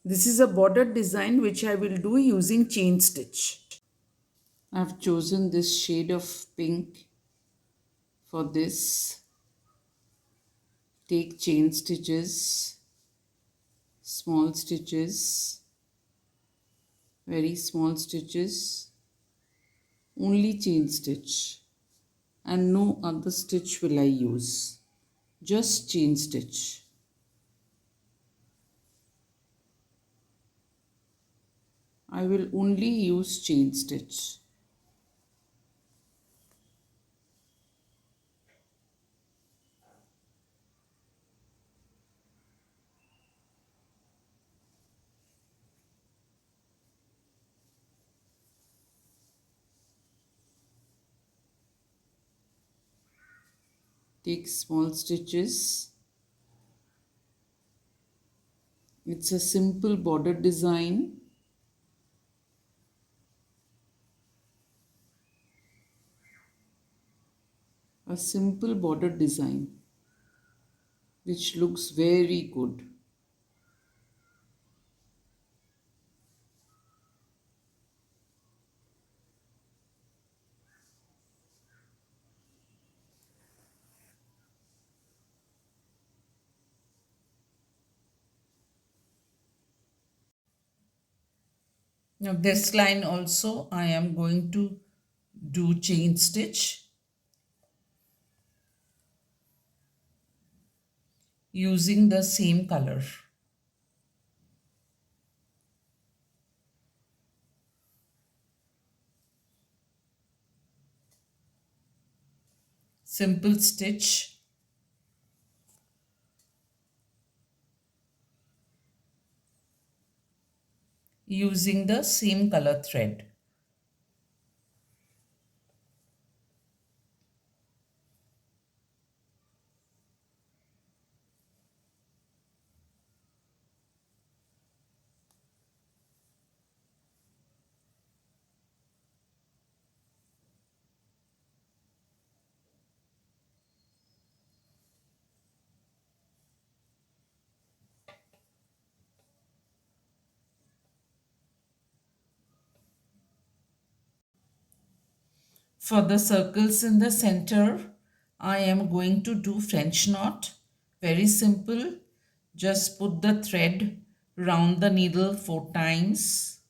This is a border design which I will do using chain stitch. I've chosen this shade of pink for this. Take chain stitches, small stitches, very small stitches, only chain stitch, and no other stitch will I use, just chain stitch. I will only use chain stitch. Take small stitches. It's a simple border design. A simple border design which looks very good. Now this line also I am going to do chain stitch using the same color. Simple stitch. Using the same color thread. For the circles in the center, I am going to do French knot. Very simple. Just put the thread round the needle 4 times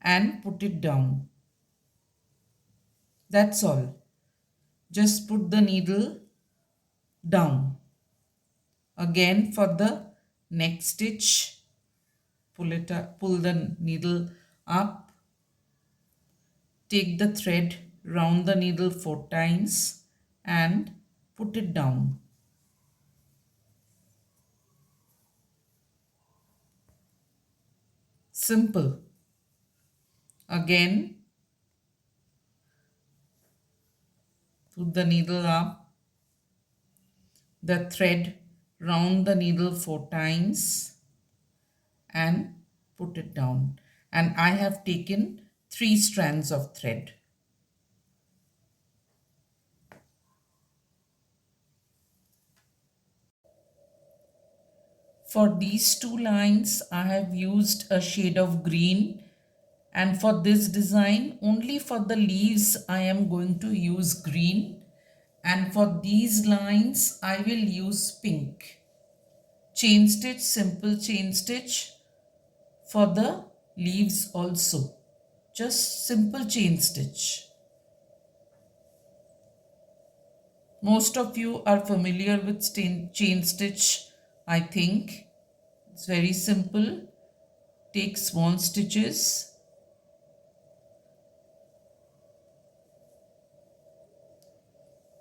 and put it down. That's all. Just put the needle down. Again for the next stitch, pull the needle up. Take the thread round the needle 4 times and put it down. Simple. Again, put the needle up, the thread round the needle 4 times and put it down. And I have taken 3 strands of thread. For these 2 lines, I have used a shade of green, and for this design, only for the leaves, I am going to use green, and for these lines, I will use pink. Chain stitch, simple chain stitch for the leaves also. Just simple chain stitch. Most of you are familiar with chain stitch, I think. It's very simple. Take small stitches.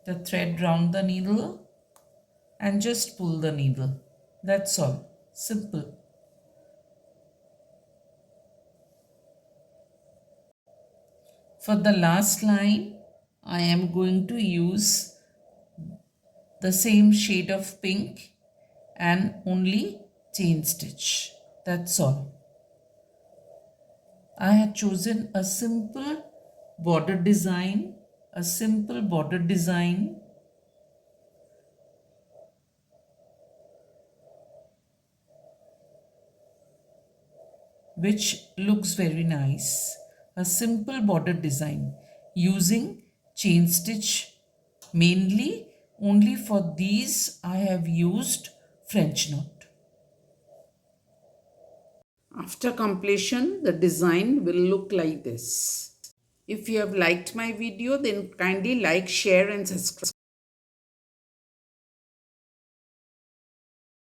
The thread round the needle and just pull the needle. That's all. Simple. For the last line, I am going to use the same shade of pink and only chain stitch. That's all. I had chosen a simple border design, a simple border design which looks very nice. A simple border design using chain stitch mainly. Only for these I have used French knot. After completion, the design will look like this. If you have liked my video, then kindly like, share and subscribe.